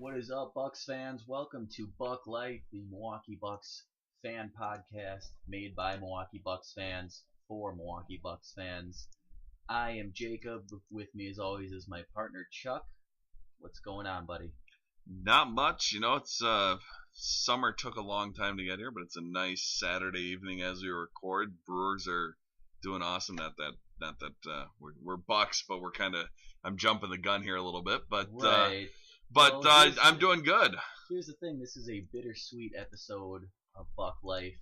What is up, Bucks fans? Welcome to Buck Life, the Milwaukee Bucks fan podcast made by Milwaukee Bucks fans for Milwaukee Bucks fans. I am Jacob. With me, as always, is my partner Chuck. What's going on, buddy? Not much, it's summer took a long time to get here, but it's a nice Saturday evening as we record. Brewers are doing awesome. Not that we're Bucks, but I'm jumping the gun here a little bit, but Right. I'm doing good. Here's the thing: this is a bittersweet episode of Buck Life,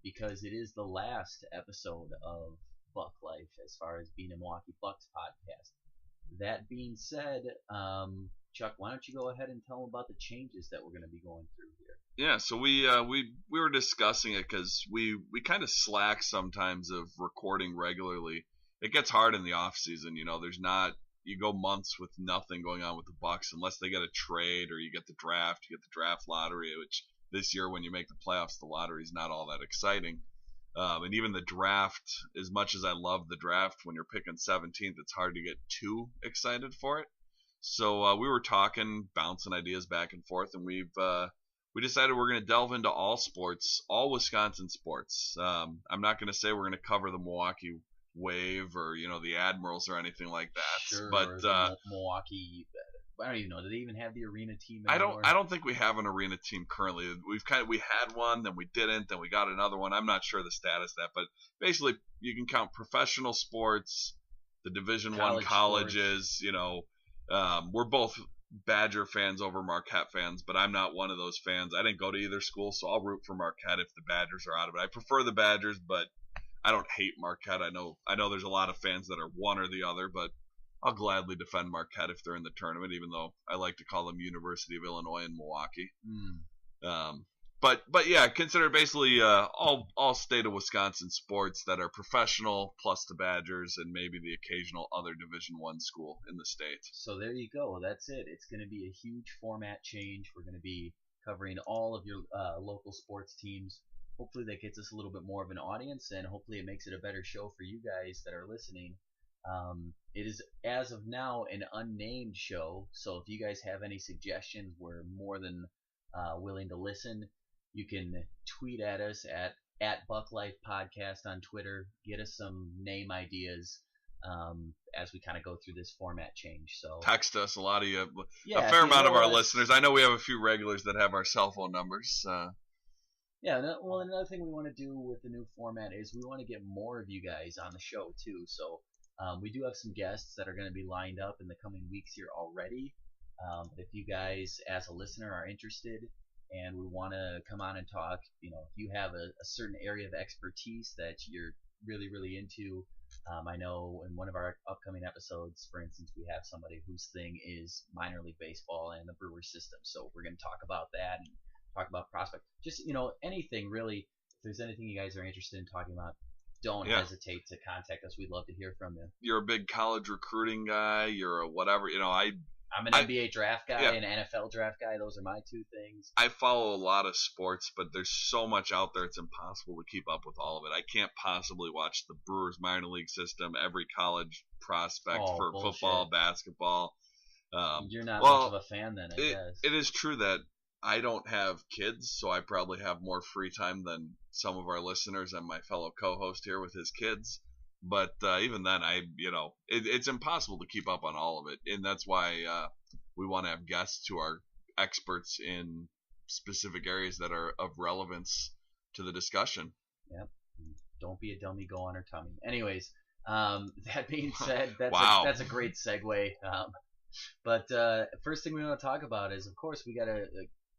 because it is the last episode of Buck Life as far as being a Milwaukee Bucks podcast. That being said, Chuck, why don't you go ahead and tell them about the changes that we're going to be going through here? Yeah, so we were discussing it because we kind of slack sometimes of recording regularly. It gets hard in the off season, you go months with nothing going on with the Bucks unless they get a trade or you get the draft lottery, which this year when you make the playoffs, the lottery is not all that exciting. And even the draft, as much as I love the draft, when you're picking 17th, it's hard to get too excited for it. So we were talking, bouncing ideas back and forth, and we decided we're going to delve into all sports, all Wisconsin sports. I'm not going to say we're going to cover the Milwaukee Wave or the Admirals or anything like that. Sure, but Milwaukee, I don't even know. Do they even have the arena team anymore? I don't think we have an arena team currently. We had one, then we didn't, then we got another one. I'm not sure the status of that, but basically you can count professional sports, the Division I colleges. We're both Badger fans over Marquette fans, but I'm not one of those fans. I didn't go to either school, so I'll root for Marquette if the Badgers are out of it. I prefer the Badgers, but I don't hate Marquette. I know there's a lot of fans that are one or the other, but I'll gladly defend Marquette if they're in the tournament, even though I like to call them University of Illinois in Milwaukee. But yeah, consider basically all state of Wisconsin sports that are professional, plus the Badgers and maybe the occasional other Division I school in the state. So there you go. That's it. It's going to be a huge format change. We're going to be covering all of your local sports teams. Hopefully that gets us a little bit more of an audience, and hopefully it makes it a better show for you guys that are listening. It is, as of now, an unnamed show, so if you guys have any suggestions, we're more than willing to listen. You can tweet at us at BuckLife Podcast on Twitter. Get us some name ideas as we kind of go through this format change. So text us, a lot of you, a fair amount of our listeners. I know we have a few regulars that have our cell phone numbers. Yeah, well, another thing we want to do with the new format is we want to get more of you guys on the show too. So we do have some guests that are going to be lined up in the coming weeks here already. If you guys, as a listener, are interested and we want to come on and talk, if you have a certain area of expertise that you're really, really into. I know in one of our upcoming episodes, for instance, we have somebody whose thing is minor league baseball and the Brewer system. So we're going to talk about that and talk about prospect. Just, anything really. If there's anything you guys are interested in talking about, don't hesitate to contact us. We'd love to hear from you. You're a big college recruiting guy. You're a whatever. I'm an NBA draft guy, an NFL draft guy. Those are my two things. I follow a lot of sports, but there's so much out there, it's impossible to keep up with all of it. I can't possibly watch the Brewers minor league system, every college prospect for bullshit. Football, basketball. You're not much of a fan then, I guess. It is true that I don't have kids, so I probably have more free time than some of our listeners and my fellow co-host here with his kids. But even then, it's impossible to keep up on all of it, and that's why we want to have guests who are experts in specific areas that are of relevance to the discussion. Yep. Don't be a dummy. Go on her tummy. Anyways, that being said, that's a great segue. But first thing we want to talk about is, of course, we got to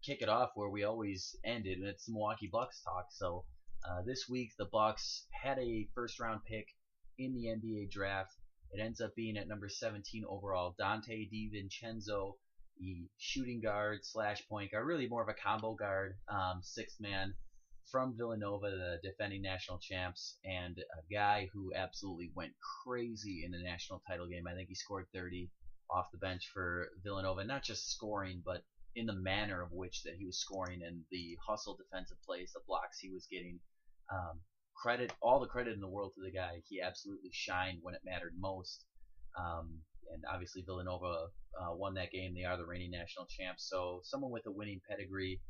kick it off where we always end it, and it's the Milwaukee Bucks talk. So this week the Bucks had a first-round pick in the NBA draft. It ends up being at number 17 overall, Dante DiVincenzo, the shooting guard / point guard, really more of a combo guard, sixth man from Villanova, the defending national champs, and a guy who absolutely went crazy in the national title game. I think he scored 30 off the bench for Villanova, not just scoring, but in the manner of which that he was scoring and the hustle defensive plays, the blocks he was getting. All the credit in the world to the guy. He absolutely shined when it mattered most. And obviously Villanova won that game. They are the reigning national champs. So someone with a winning pedigree.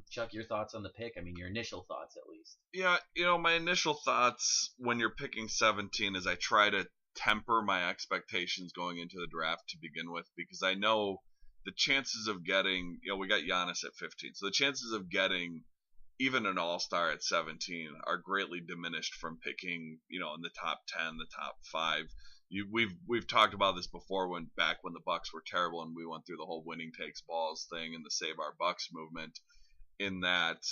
Chuck, your thoughts on the pick? I mean, your initial thoughts at least. Yeah, my initial thoughts when you're picking 17 is I try to temper my expectations going into the draft to begin with, because I know the chances of getting, we got Giannis at 15. So the chances of getting even an all-star at 17 are greatly diminished from picking, in the top 10, the top 5. We've talked about this before when the Bucks were terrible and we went through the whole winning takes balls thing and the Save Our Bucks movement, in that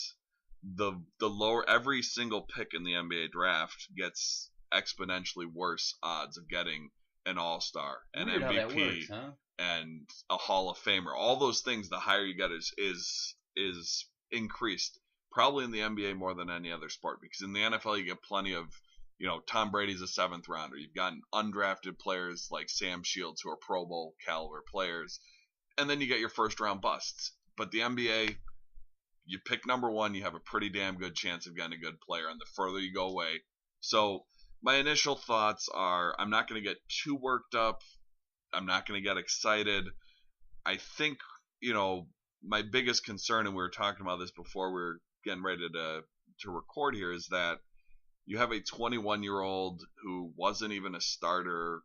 the lower every single pick in the NBA draft gets exponentially worse odds of getting an all-star, an Weird how that MVP, works, huh? and a Hall of Famer. All those things, the higher you get is increased. Probably in the NBA more than any other sport, because in the NFL you get plenty of, Tom Brady's a 7th rounder. You've gotten undrafted players like Sam Shields who are Pro Bowl caliber players, and then you get your first round busts. But the NBA, you pick number 1, you have a pretty damn good chance of getting a good player, and the further you go away. So my initial thoughts are, I'm not going to get too worked up. I'm not going to get excited. I think, my biggest concern, and we were talking about this before we were getting ready to record here, is that you have a 21-year-old who wasn't even a starter.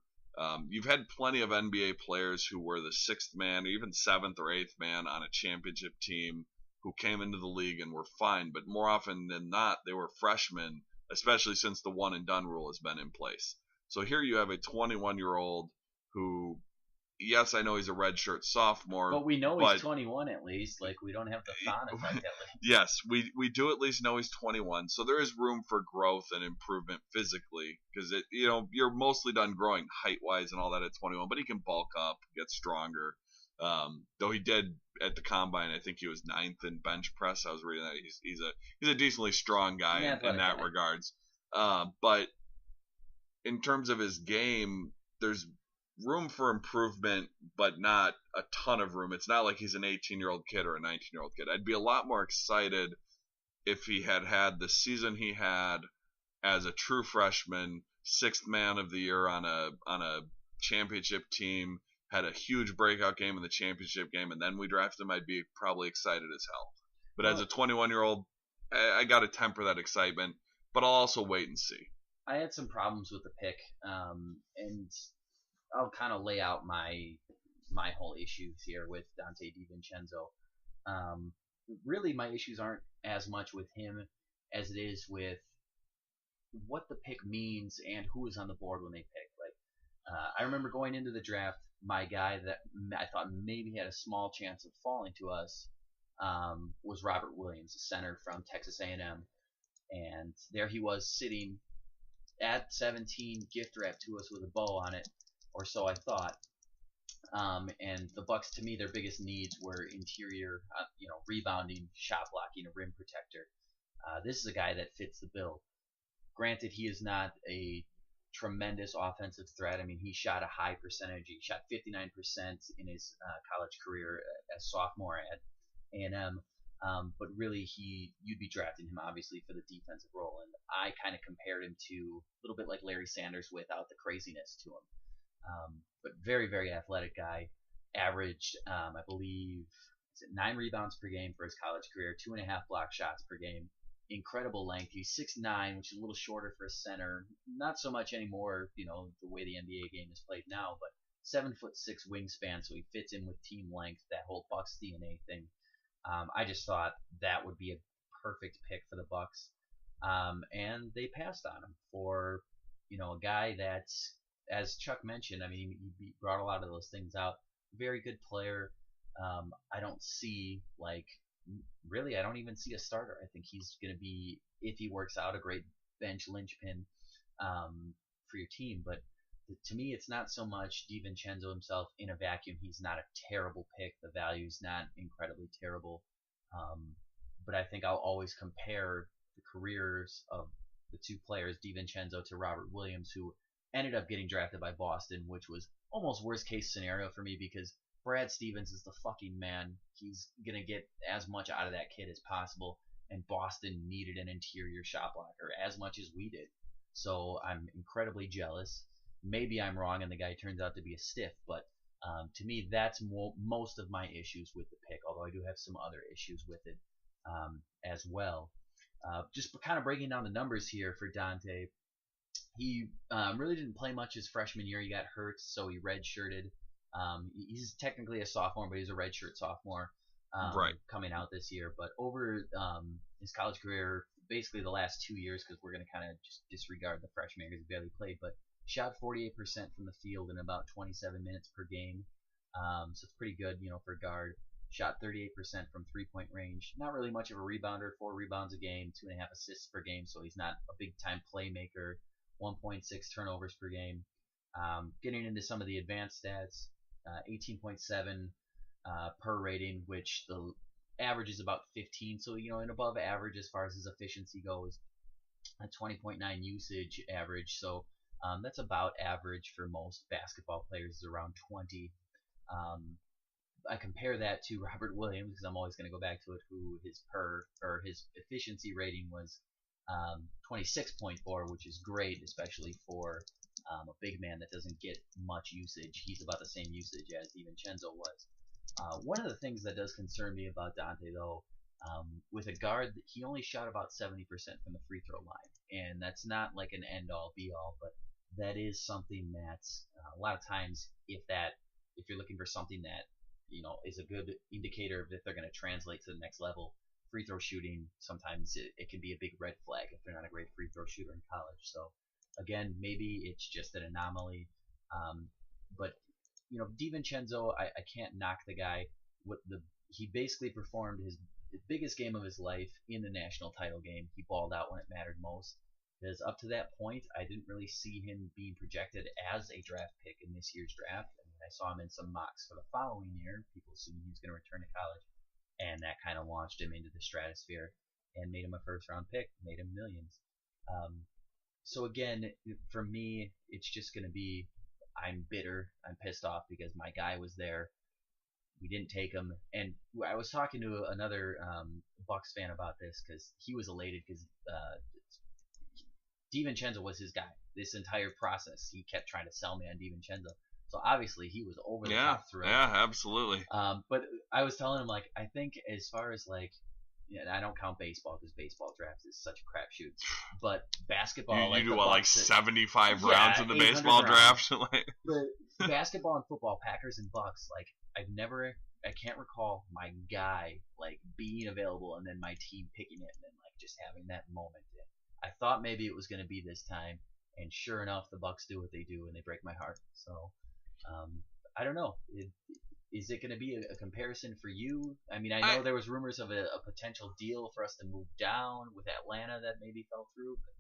You've had plenty of NBA players who were the 6th man, or even 7th or 8th man on a championship team who came into the league and were fine, but more often than not, they were freshmen, especially since the one and done rule has been in place. So here you have a 21-year-old who, yes, I know he's a redshirt sophomore, but we know he's 21 at least. Like, we don't have to quantify that. Yes, we do at least know he's 21, so there is room for growth and improvement physically, because you're mostly done growing height wise and all that at 21, but he can bulk up, get stronger. Though he did at the combine, I think he was 9th in bench press. I was reading that he's a decently strong guy in that regards. But in terms of his game, there's room for improvement, but not a ton of room. It's not like he's an 18-year-old kid or a 19-year-old kid. I'd be a lot more excited if he had the season he had as a true freshman, 6th man of the year on a championship team, had a huge breakout game in the championship game, and then we drafted him. I'd be probably excited as hell. But as a 21-year-old, I got to temper that excitement, but I'll also wait and see. I had some problems with the pick, and I'll kind of lay out my whole issues here with Dante DiVincenzo. Really, my issues aren't as much with him as it is with what the pick means and who is on the board when they pick. Like, I remember going into the draft, my guy that I thought maybe had a small chance of falling to us was Robert Williams, a center from Texas A&M, and there he was sitting at 17, gift wrapped to us with a bow on it, or so I thought. And the Bucks, to me, their biggest needs were interior, rebounding, shot blocking, a rim protector. This is a guy that fits the bill. Granted, he is not a tremendous offensive threat. I mean, he shot a high percentage. He shot 59% in his college career as sophomore at A&M. But really, you'd be drafting him obviously for the defensive role. And I kind of compared him to a little bit like Larry Sanders without the craziness to him. But very, very athletic guy. Averaged, I believe, 9 rebounds per game for his college career, 2.5 block shots per game. Incredible length. He's 6'9", which is a little shorter for a center. Not so much anymore, the way the NBA game is played now, but 7'6" wingspan, so he fits in with team length, that whole Bucks DNA thing. I just thought that would be a perfect pick for the Bucks. And they passed on him for, a guy that's, as Chuck mentioned, I mean, he brought a lot of those things out. Very good player. I don't see, really, I don't even see a starter. I think he's going to be, if he works out, a great bench linchpin for your team. But to me, it's not so much DiVincenzo himself in a vacuum. He's not a terrible pick. The value's not incredibly terrible. But I think I'll always compare the careers of the two players, DiVincenzo to Robert Williams, who ended up getting drafted by Boston, which was almost worst case scenario for me because Brad Stevens is the fucking man. He's going to get as much out of that kid as possible, and Boston needed an interior shot blocker as much as we did. So I'm incredibly jealous. maybe I'm wrong and the guy turns out to be a stiff, but to me, that's most of my issues with the pick, although I do have some other issues with it as well. Just kind of breaking down the numbers here for Dante. He really didn't play much his freshman year. He got hurt, so he redshirted. He's technically a sophomore, but he's a redshirt sophomore coming out this year. But over his college career, basically the last 2 years, because we're going to kind of just disregard the freshman year because he barely played, but shot 48% from the field in about 27 minutes per game. So it's pretty good, for a guard. Shot 38% from three-point range. Not really much of a rebounder. 4 rebounds a game, 2.5 assists per game. So he's not a big-time playmaker. 1.6 turnovers per game. Getting into some of the advanced stats, 18.7 per rating, which the average is about 15. So an above average as far as his efficiency goes. A 20.9 usage average. So that's about average for most basketball players, is around 20. I compare that to Robert Williams because I'm always going to go back to it, who his efficiency rating was 26.4, which is great, especially for a big man that doesn't get much usage. He's about the same usage as DiVincenzo was. One of the things that does concern me about Dante, though, with a guard, he only shot about 70% from the free throw line, and that's not like an end-all, be-all, but that is something that a lot of times, if you're looking for something that is a good indicator of if they're going to translate to the next level, free throw shooting, sometimes it can be a big red flag if they're not a great free throw shooter in college. So again, maybe it's just an anomaly. But DiVincenzo, I can't knock the guy. He basically performed his biggest game of his life in the national title game. He balled out when it mattered most. Because up to that point, I didn't really see him being projected as a draft pick in this year's draft. I saw him in some mocks for the following year, people assuming he was going to return to college, and that kind of launched him into the stratosphere and made him a first-round pick, made him millions. So again, for me, it's just going to be, I'm bitter, I'm pissed off because my guy was there. We didn't take him, and I was talking to another Bucks fan about this because he was elated because DiVincenzo was his guy. This entire process, he kept trying to sell me on DiVincenzo. So obviously he was over the top thrilled. Yeah, absolutely. But I was telling him, like, I think as far as and I don't count baseball because baseball drafts is such a crapshoot. But basketball, you do 75 rounds in the baseball draft. But basketball and football, Packers and Bucks, I can't recall my guy being available and then my team picking it and then just having that moment. I thought maybe it was going to be this time, and sure enough, the Bucks do what they do and they break my heart. So. I don't know. Is it going to be a comparison for you? I mean, I know there was rumors of a potential deal for us to move down with Atlanta that maybe fell through. But.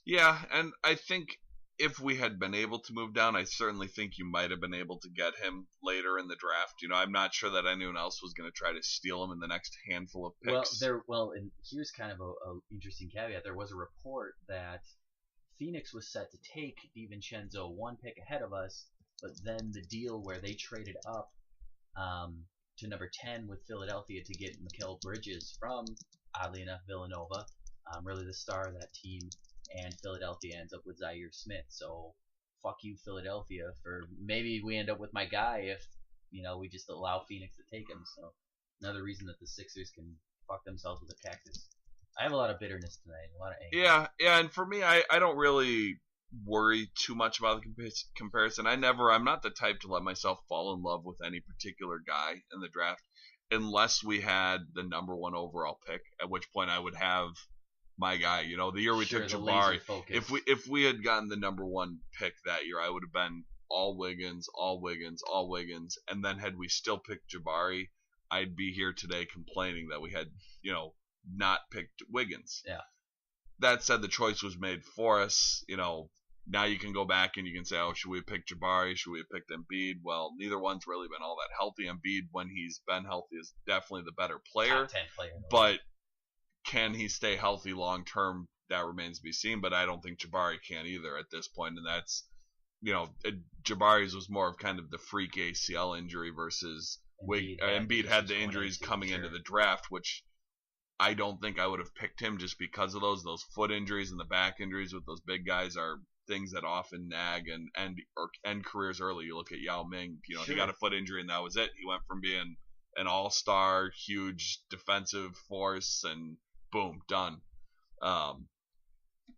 Yeah, and I think if we had been able to move down, I certainly think you might have been able to get him later in the draft. I'm not sure that anyone else was going to try to steal him in the next handful of picks. And here's kind of a interesting caveat. There was a report that Phoenix was set to take DiVincenzo 1 pick ahead of us. But then the deal where they traded up to number 10 with Philadelphia to get Mikal Bridges from, oddly enough, Villanova, really the star of that team, and Philadelphia ends up with Zaire Smith. So fuck you, Philadelphia, for maybe we end up with my guy if we just allow Phoenix to take him. So another reason that the Sixers can fuck themselves with a cactus. I have a lot of bitterness tonight, a lot of anger. Yeah, and for me, I don't really worry too much about the comparison. I'm not the type to let myself fall in love with any particular guy in the draft unless we had the number 1 overall pick, at which point I would have my guy. The year we took Jabari, if we had gotten the number 1 pick that year, I would have been all Wiggins, and then had we still picked Jabari, I'd be here today complaining that we had, not picked Wiggins. Yeah. That said, the choice was made for us, Now you can go back and you can say, oh, should we have picked Jabari? Should we have picked Embiid? Well, neither one's really been all that healthy. Embiid, when he's been healthy, is definitely the better player. Top 10 player. But can he stay healthy long term? That remains to be seen. But I don't think Jabari can either at this point. And that's, Jabari's was more of kind of the freak ACL injury versus Embiid had the injuries coming into the draft, which I don't think I would have picked him just because of those foot injuries and the back injuries with those big guys are things that often nag and or end careers early. You look at Yao Ming, Sure. He got a foot injury and that was it. He went from being an all-star, huge defensive force, and boom, done.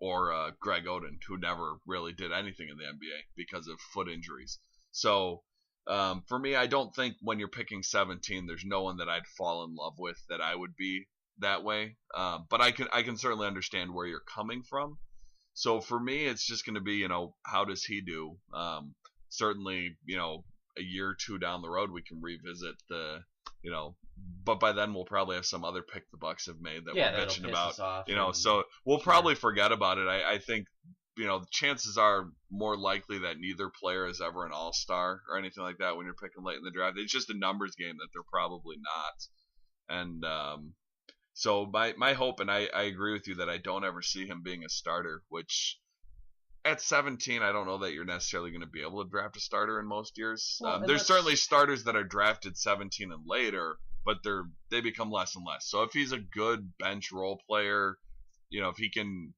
Or Greg Oden, who never really did anything in the NBA because of foot injuries. So for me, I don't think when you're picking 17, there's no one that I'd fall in love with that I would be that way. But I can certainly understand where you're coming from. So for me, it's just going to be, how does he do? Certainly, a year or two down the road, we can revisit but by then we'll probably have some other pick the Bucks have made that we're bitching about, so we'll probably forget about it. I think, the chances are more likely that neither player is ever an all-star or anything like that when you're picking late in the draft. It's just a numbers game that they're probably not. And, so my hope, and I agree with you that I don't ever see him being a starter, which at 17, I don't know that you're necessarily going to be able to draft a starter in most years. There's certainly starters that are drafted 17 and later, but they become less and less. So if he's a good bench role player, if he can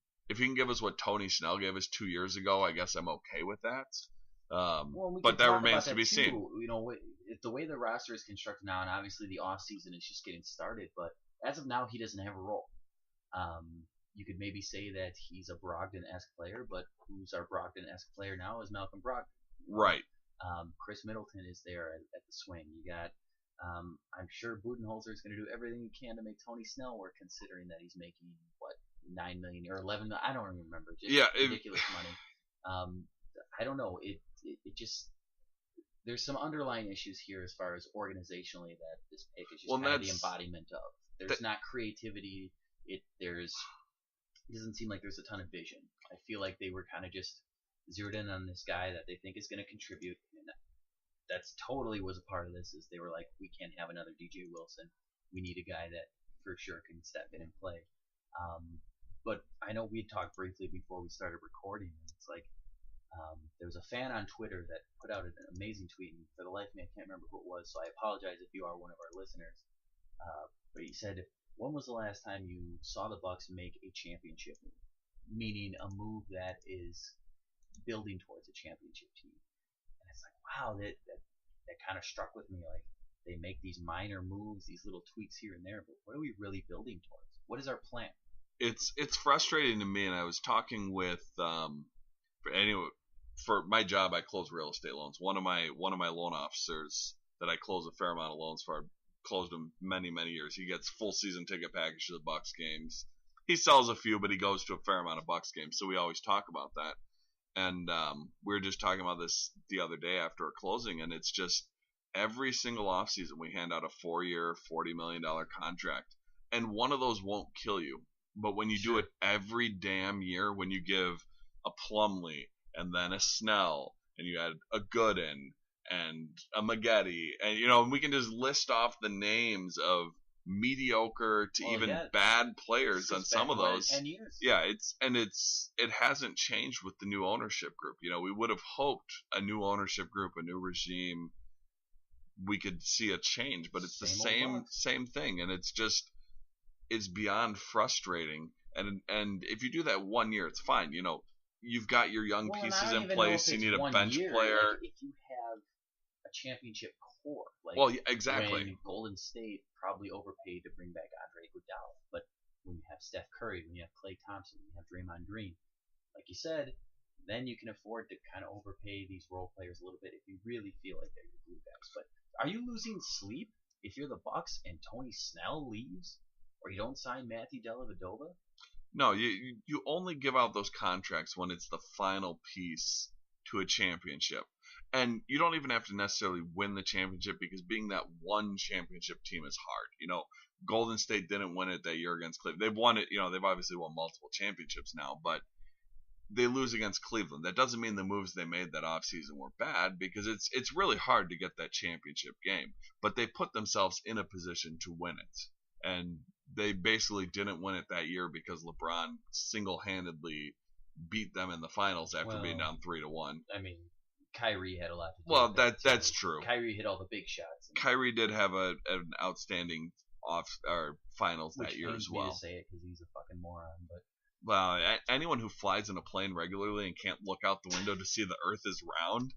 give us what Tony Snell gave us 2 years ago, I guess I'm okay with that. But that remains to be seen. The way the roster is constructed now, and obviously the offseason is just getting started, but as of now, he doesn't have a role. You could maybe say that he's a Brogdon-esque player, but who's our Brogdon-esque player now is Malcolm Brogdon. Right. Chris Middleton is there at the swing. You got, I'm sure Budenholzer is going to do everything he can to make Tony Snell work, considering that he's making, $9 million or $11 million? I don't even remember. Just ridiculous money. I don't know. It just, there's some underlying issues here as far as organizationally that this pick is just kind of the embodiment of. There's not creativity. It doesn't seem like there's a ton of vision. I feel like they were kind of just zeroed in on this guy that they think is going to contribute, and that's totally was a part of this. Is they were like, we can't have another DJ Wilson. We need a guy that for sure can step in and play. But I know we talked briefly before we started recording. It's like there was a fan on Twitter that put out an amazing tweet, and for the life of me, I can't remember who it was. So I apologize if you are one of our listeners. But he said, when was the last time you saw the Bucks make a championship move? Meaning a move that is building towards a championship team. And it's like, wow, that kind of struck with me. Like, they make these minor moves, these little tweaks here and there, but what are we really building towards? What is our plan? It's frustrating to me, and I was talking with for my job, I close real estate loans. One of my loan officers that I close a fair amount of loans for, closed him many years. He gets full season ticket package to the Bucks games. He sells a few, but he goes to a fair amount of Bucks games, so we always talk about that. And we were just talking about this the other day after a closing, and it's just every single offseason we hand out a 4-year, $40 million contract, and one of those won't kill you. But when you do it every damn year, when you give a Plumlee and then a Snell, and you add a Gooden and a Maggette, and we can just list off the names of mediocre to bad players on some of those. 10 years. Yeah, it hasn't changed with the new ownership group. We would have hoped a new ownership group, a new regime, we could see a change, but it's the same thing, and it's beyond frustrating. And if you do that 1 year, it's fine. You've got your young pieces in place. You need a bench player. Like, if you have a championship core, exactly. When Golden State probably overpaid to bring back Andre Iguodala, but when you have Steph Curry, when you have Klay Thompson, when you have Draymond Green, like you said, then you can afford to kind of overpay these role players a little bit if you really feel like they're your glue guys. But are you losing sleep if you're the Bucks and Tony Snell leaves, or you don't sign Matthew Dellavedova? No, you only give out those contracts when it's the final piece to a championship. And you don't even have to necessarily win the championship, because being that one championship team is hard. Golden State didn't win it that year against Cleveland. They've won it, they've obviously won multiple championships now, but they lose against Cleveland. That doesn't mean the moves they made that offseason were bad, because it's really hard to get that championship game. But they put themselves in a position to win it. And they basically didn't win it that year because LeBron single-handedly beat them in the finals after being down 3-1. I mean, Kyrie had a lot to do with that. That's true. Kyrie hit all the big shots. Kyrie did have an outstanding finals that year as well. Which pains me to say it because he's a fucking moron, but well, anyone who flies in a plane regularly and can't look out the window to see the Earth is round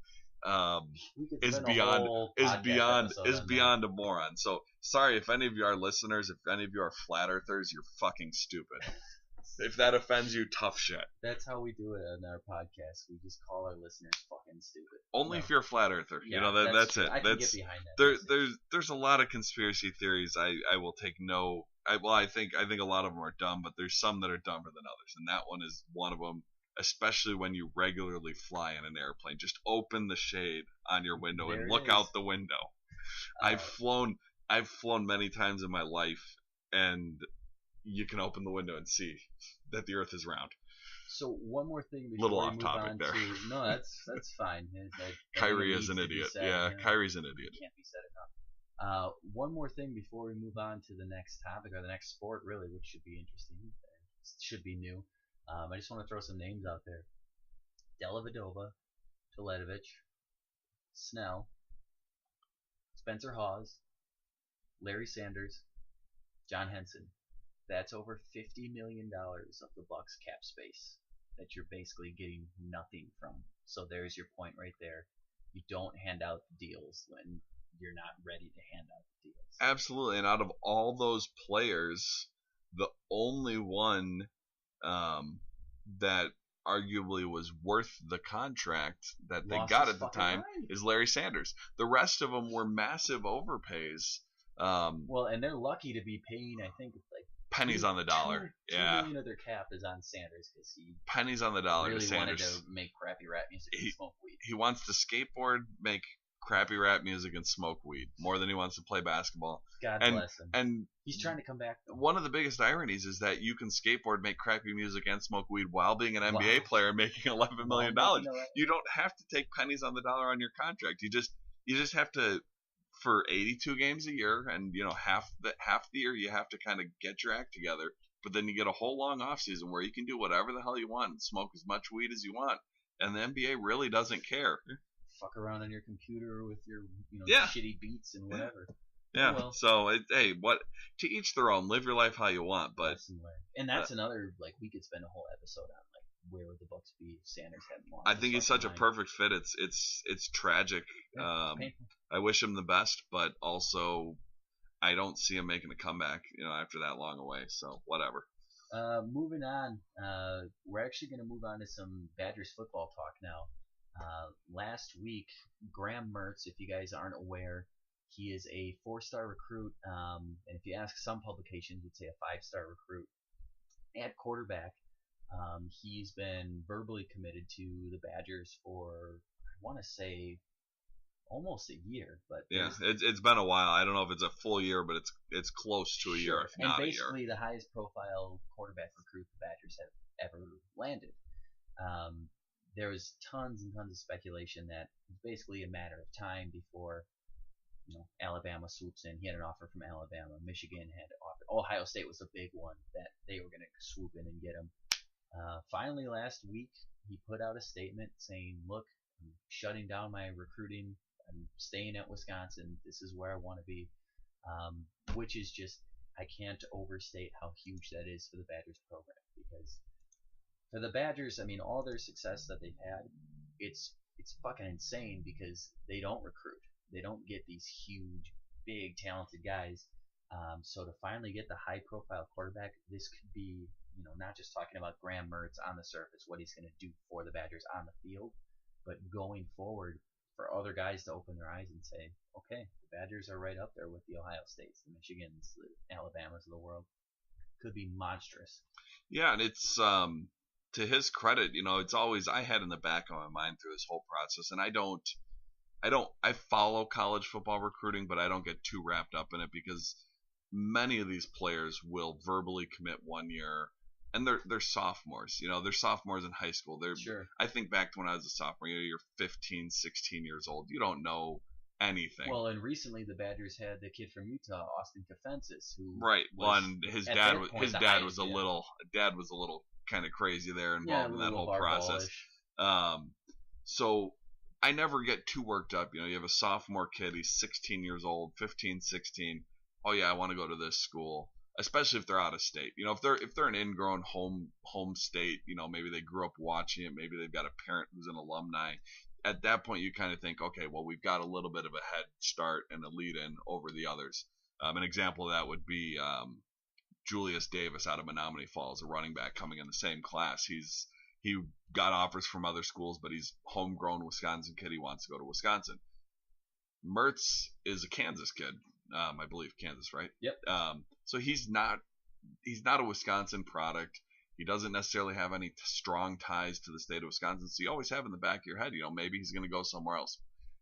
is beyond a moron. So sorry if any of you are listeners, if any of you are flat earthers, you're fucking stupid. If that offends you, tough shit. That's how we do it on our podcast. We just call our listeners fucking stupid. Only if you're a flat earther. Yeah, you know, that's it. I can get behind that. There's a lot of conspiracy theories. I will take no. I think a lot of them are dumb, but there's some that are dumber than others, and that one is one of them. Especially when you regularly fly in an airplane, just open the shade on your window and look out the window. I've flown many times in my life, and you can open the window and see that the Earth is round. So one more thing before little we off move topic on there. No, that's fine. Kyrie is an idiot. Yeah, Kyrie's an idiot. Can't be said enough. One more thing before we move on to the next topic or the next sport, really, which should be interesting, should be new. I just want to throw some names out there: Dellavedova, Teledovic, Snell, Spencer Hawes, Larry Sanders, John Henson. That's over $50 million of the Bucks cap space that you're basically getting nothing from. So there's your point right there. You don't hand out deals when you're not ready to hand out the deals. Absolutely, and out of all those players, the only one that arguably was worth the contract that they got at the time is Larry Sanders. The rest of them were massive overpays. Well, and they're lucky to be paying, I think, like pennies on the dollar. $2 million of their cap is on Sanders because he pennies on the dollar. Really Sanders wanted to make crappy rap music and smoke weed. He wants to skateboard, make crappy rap music, and smoke weed more than he wants to play basketball. God bless him. And he's trying to come back. One of the biggest ironies is that you can skateboard, make crappy music, and smoke weed while being an NBA player making $11 million. You don't have to take pennies on the dollar on your contract. You just have to, for 82 games a year, and half the year you have to kind of get your act together. But then you get a whole long off season where you can do whatever the hell you want and smoke as much weed as you want, and the NBA really doesn't care. Fuck around on your computer with your shitty beats and whatever. Yeah. Well, so to each their own. Live your life how you want, but and that's another we could spend a whole episode on where would the Bucks be if Sanders hadn't won. I think he's such a perfect fit. It's tragic. Yeah, I wish him the best, but also I don't see him making a comeback, after that long away. So whatever. Moving on, we're actually going to move on to some Badgers football talk now. Last week, Graham Mertz, if you guys aren't aware, he is a 4-star recruit, and if you ask some publications, you'd say a 5-star recruit at quarterback. He's been verbally committed to the Badgers for, I want to say, almost a year. But yeah, it's been a while. I don't know if it's a full year, but it's close to a year, if not a year. And basically the highest profile quarterback recruit the Badgers have ever landed. There was tons and tons of speculation that it's basically a matter of time before Alabama swoops in. He had an offer from Alabama. Michigan had an offer. Ohio State was a big one that they were going to swoop in and get him. Finally, last week, he put out a statement saying, look, I'm shutting down my recruiting. I'm staying at Wisconsin. This is where I want to be. Which is just, I can't overstate how huge that is for the Badgers program. Because for the Badgers, I mean, all their success that they've had, it's fucking insane because they don't recruit. They don't get these huge, big, talented guys. So to finally get the high-profile quarterback, this could be, not just talking about Graham Mertz on the surface, what he's going to do for the Badgers on the field, but going forward for other guys to open their eyes and say, okay, the Badgers are right up there with the Ohio States, the Michigans, the Alabamas of the world. Could be monstrous. Yeah, and it's to his credit, it's always, I had in the back of my mind through this whole process, and I follow college football recruiting, but I don't get too wrapped up in it because many of these players will verbally commit 1 year, and they're sophomores. They're sophomores in high school. Sure. I think back to when I was a sophomore. You're 15, 16 years old. You don't know anything. Well, and recently the Badgers had the kid from Utah, Austin Kafensis, who right. Well, and his dad was a little kind of crazy there involved in that whole process. So I never get too worked up. You have a sophomore kid. He's 16 years old, 15, 16. Oh, yeah, I want to go to this school. especially if they're out of state. You know, if they're an ingrown home state, you know, maybe they grew up watching it, maybe they've got a parent who's an alumni. At that point, you kind of think, okay, well, we've got a little bit of a head start and a lead in over the others. An example of that would be Julius Davis out of Menominee Falls, a running back coming in the same class. He got offers from other schools, but he's homegrown Wisconsin kid. He wants to go to Wisconsin. Mertz is a Kansas kid, I believe Kansas, right? Yep. So he's not a Wisconsin product. He doesn't necessarily have any strong ties to the state of Wisconsin. So you always have in the back of your head, you know, maybe he's going to go somewhere else,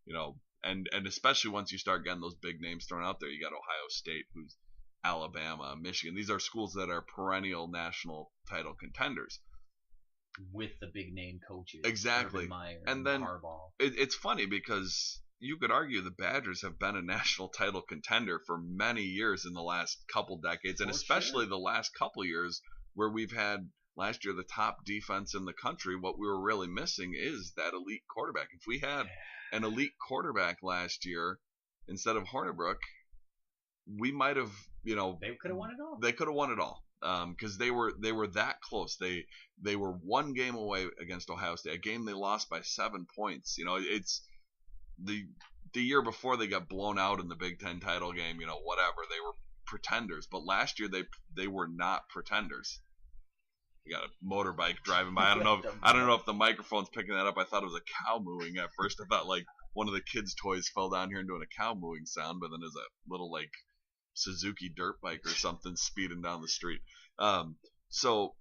you know, and especially once you start getting those big names thrown out there, you got Ohio State, who's Alabama, Michigan. These are schools that are perennial national title contenders. With the big name coaches. Exactly. Meyer, and then Harbaugh. It's funny because you could argue the Badgers have been a national title contender for many years in the last couple decades, and especially the last couple years where we've had last year the top defense in the country. What we were really missing is that elite quarterback. If we had an elite quarterback last year instead of Hornibrook, we might have, you know, they could have won it all. They could have won it all because they were that close. They were one game away against Ohio State, a game they lost by 7 points. You know, it's the year before they got blown out in the Big Ten title game. You know, whatever, they were pretenders, but last year they were not pretenders. You got a motorbike driving by. I don't know if the microphone's picking that up. I thought it was a cow mooing at first. I thought like one of the kids' toys fell down here and doing a cow mooing sound, but then there's a little like Suzuki dirt bike or something speeding down the street. So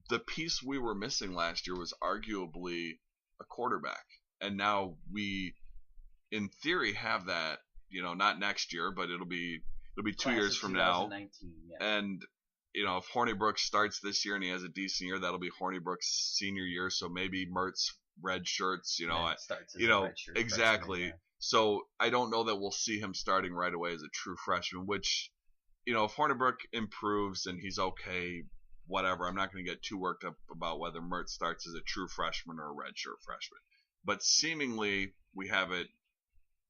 the piece we were missing last year was arguably a quarterback, and now we, in theory, have that. You know, not next year, but it'll be 2 years from now. Yeah. And you know, if Hornibrook starts this year and he has a decent year, that'll be Hornibrook's senior year. So maybe Mertz red shirts. You know, exactly. Freshman, yeah. So I don't know that we'll see him starting right away as a true freshman, which, you know, if Hornibrook improves and he's okay, whatever, I'm not going to get too worked up about whether Mertz starts as a true freshman or a redshirt freshman. But seemingly we have it,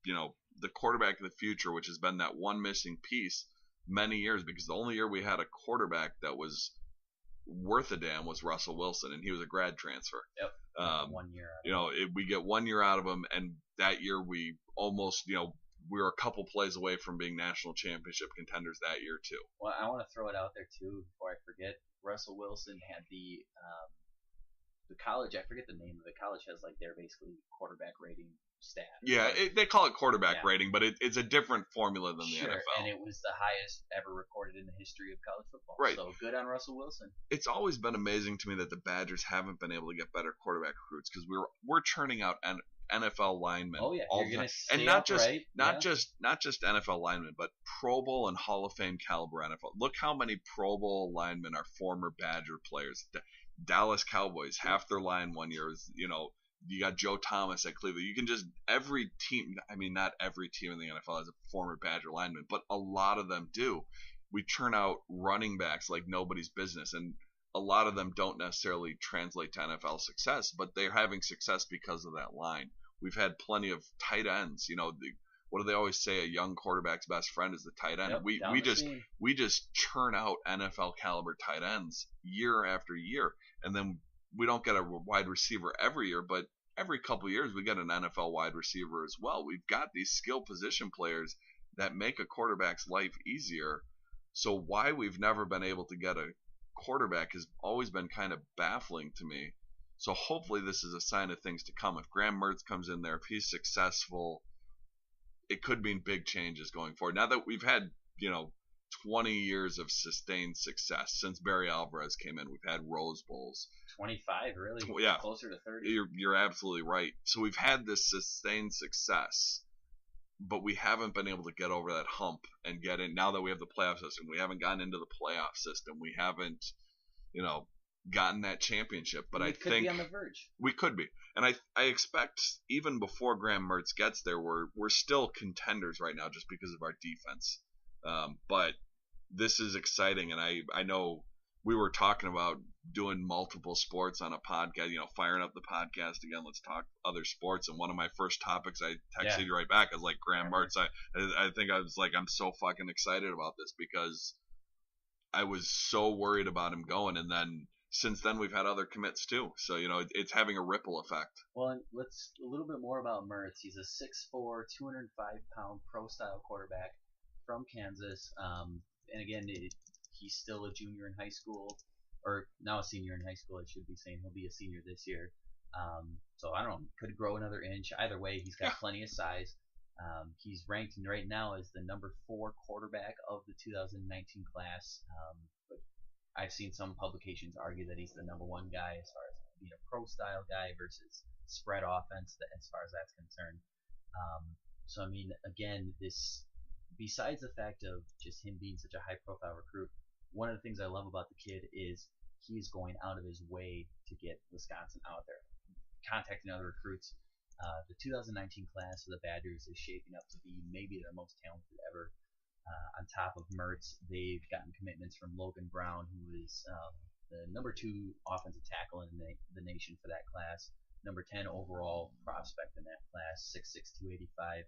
you know, the quarterback of the future, which has been that one missing piece many years, because the only year we had a quarterback that was worth a damn was Russell Wilson, and he was a grad transfer. Yep. 1 year. You know, we get 1 year out of him, and that year we almost, you know, we were a couple plays away from being national championship contenders that year too. Well, I want to throw it out there too before I forget. Russell Wilson had the college. I forget the name of the college. Has like their basically quarterback rating stat. Yeah, they call it quarterback rating, but it's a different formula than the NFL. And it was the highest ever recorded in the history of college football. Right. So good on Russell Wilson. It's always been amazing to me that the Badgers haven't been able to get better quarterback recruits, because we're churning out NFL linemen all the time, and not just NFL linemen, but Pro Bowl and Hall of Fame caliber NFL. Look how many Pro Bowl linemen are former Badger players. Dallas Cowboys, half their line 1 year is, you know. You got Joe Thomas at Cleveland. You can just, every team, I mean, not every team in the NFL has a former Badger lineman, but a lot of them do. We churn out running backs like nobody's business, and a lot of them don't necessarily translate to NFL success, but they're having success because of that line. We've had plenty of tight ends. You know, what do they always say? A young quarterback's best friend is the tight end. Yep, we just churn out NFL caliber tight ends year after year, and then we don't get a wide receiver every year, but every couple of years we get an NFL wide receiver as well. We've got these skill position players that make a quarterback's life easier. So why we've never been able to get a quarterback has always been kind of baffling to me. So hopefully this is a sign of things to come. If Graham Mertz comes in there, if he's successful, it could mean big changes going forward. Now that we've had, you know, 20 years of sustained success since Barry Alvarez came in. We've had Rose Bowls. 25, really? Yeah. Closer to 30. You're absolutely right. So we've had this sustained success, but we haven't been able to get over that hump and get in. Now that we have the playoff system, we haven't gotten into the playoff system. We haven't, you know, gotten that championship. But I think we could be on the verge. We could be. And I expect even before Graham Mertz gets there, we're still contenders right now just because of our defense. But this is exciting, and I know we were talking about doing multiple sports on a podcast, you know, firing up the podcast again. Let's talk other sports. And one of my first topics, I texted you right back. I was like, Graham Mertz. I think I was like, I'm so fucking excited about this because I was so worried about him going, and then since then we've had other commits too. So it's having a ripple effect. Well, and let's a little bit more about Mertz. He's a 6'4", 205-pound pro-style quarterback from Kansas. And again, he's still a junior in high school, or now a senior in high school. I should be saying he'll be a senior this year. So I don't know, could grow another inch. Either way, he's got plenty of size. He's ranked right now as the number 4 quarterback of the 2019 class. But I've seen some publications argue that he's the number 1 guy as far as being a pro-style guy versus spread offense as far as that's concerned. So I mean, again, this besides the fact of just him being such a high-profile recruit, one of the things I love about the kid is he's going out of his way to get Wisconsin out there, contacting other recruits. The 2019 class of the Badgers is shaping up to be maybe their most talented ever. On top of Mertz, they've gotten commitments from Logan Brown, who is the number 2 offensive tackle in the nation for that class, number 10 overall prospect in that class, 6'6", 285.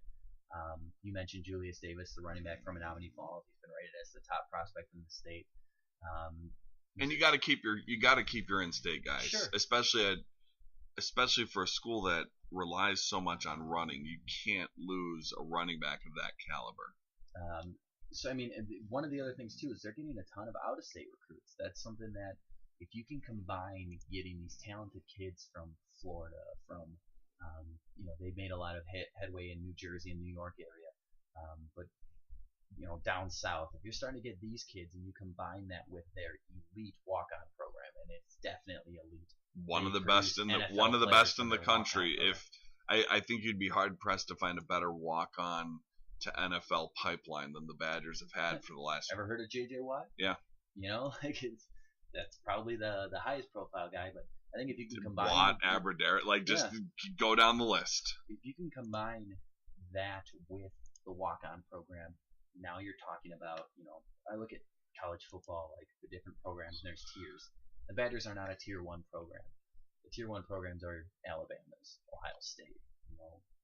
You mentioned Julius Davis, the running back from Menominee Falls. He's been rated as the top prospect in the state. And you got to keep your in-state guys, sure. especially for a school that relies so much on running. You can't lose a running back of that caliber. So I mean, one of the other things too is they're getting a ton of out-of-state recruits. That's something that if you can combine getting these talented kids from Florida, from they've made a lot of headway in New Jersey and New York area, but down south, if you're starting to get these kids and you combine that with their elite walk-on program, and it's definitely elite. One of the best in the country. If I think you'd be hard pressed to find a better walk-on to NFL pipeline than the Badgers have had for the last. Ever heard of J.J. Watt? Yeah. That's probably the highest profile guy, but I think if you can combine Watt, Aberdare, go down the list. If you can combine that with the walk-on program, now you're talking about, I look at college football, like the different programs, and there's tiers. The Badgers are not a tier 1 program. The tier 1 programs are Alabama's, Ohio State,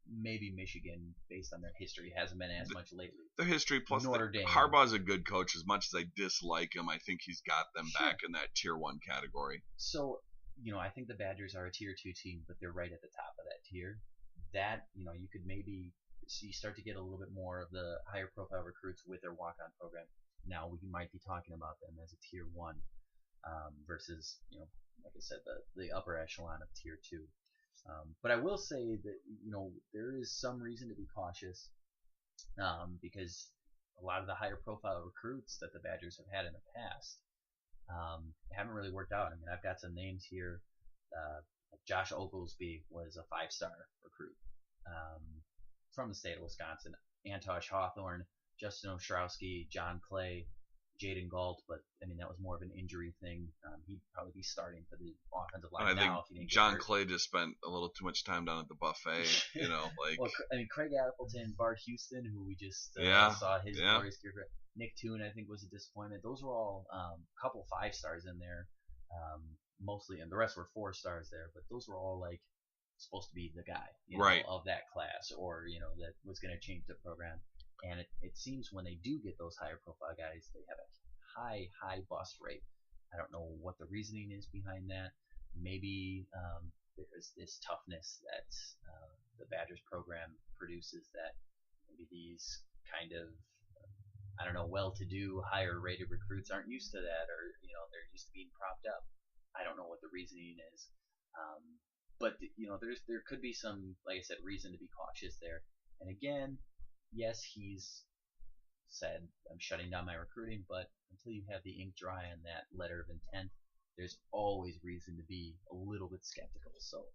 maybe Michigan, based on their history, hasn't been as much lately. Their history plus Notre Dame. Harbaugh's a good coach. As much as I dislike him, I think he's got them back in that tier 1 category. So, I think the Badgers are a tier 2 team, but they're right at the top of that tier. That, you could maybe see start to get a little bit more of the higher profile recruits with their walk-on program. Now we might be talking about them as a tier 1 versus, like I said, the upper echelon of tier 2. But I will say that, there is some reason to be cautious because a lot of the higher profile recruits that the Badgers have had in the past haven't really worked out. I mean, I've got some names here. Josh Oglesby was a 5-star recruit from the state of Wisconsin. Antosh Hawthorne, Justin Ostrowski, John Clay, Jaden Galt, but I mean that was more of an injury thing. He'd probably be starting for the offensive line now. I think John Clay just spent a little too much time down at the buffet. Well, I mean Craig Appleton, Bart Houston, who we just saw his glorious career. Nick Toon, I think, was a disappointment. Those were all a couple 5-stars in there, mostly, and the rest were 4-stars there. But those were all like supposed to be the guy, of that class, or that was going to change the program. And it seems when they do get those higher profile guys, they have a high bust rate. I don't know what the reasoning is behind that. Maybe there's this toughness that the Badgers program produces that maybe these kind of well-to-do, higher-rated recruits aren't used to that, or they're used to being propped up. I don't know what the reasoning is, but there could be some, like I said, reason to be cautious there. And again, yes, he's said, I'm shutting down my recruiting, but until you have the ink dry on that letter of intent, there's always reason to be a little bit skeptical. So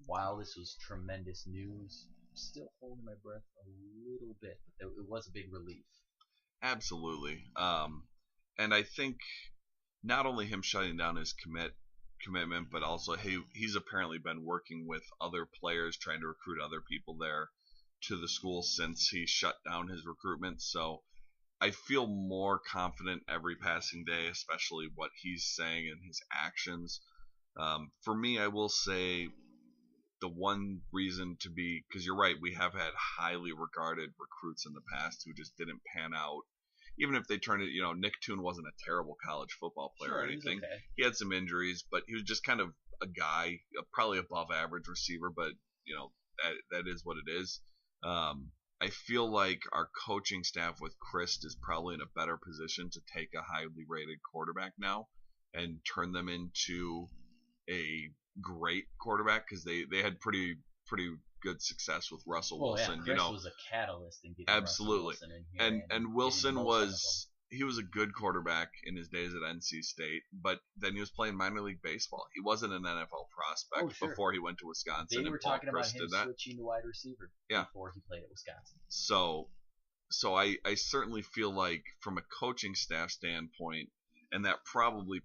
while this was tremendous news, I'm still holding my breath a little bit, but it was a big relief. Absolutely. And I think not only him shutting down his commitment, but also he's apparently been working with other players, trying to recruit other people there to the school since he shut down his recruitment. So I feel more confident every passing day, especially what he's saying and his actions. For me, I will say the one reason to be, because you're right, we have had highly regarded recruits in the past who just didn't pan out even if they turned it, Nick Toon wasn't a terrible college football player or anything. Okay. He had some injuries, but he was just kind of a guy, probably above average receiver, but that is what it is. I feel like our coaching staff with Chris is probably in a better position to take a highly rated quarterback now and turn them into a great quarterback, because they had pretty good success with Russell Wilson. Yeah, Chris was a catalyst in getting absolutely. Russell Wilson in here, and Wilson he was a good quarterback in his days at NC State, but then he was playing minor league baseball. He wasn't an NFL prospect before he went to Wisconsin. They were talking about him switching to wide receiver before he played at Wisconsin. So I certainly feel like from a coaching staff standpoint, and that probably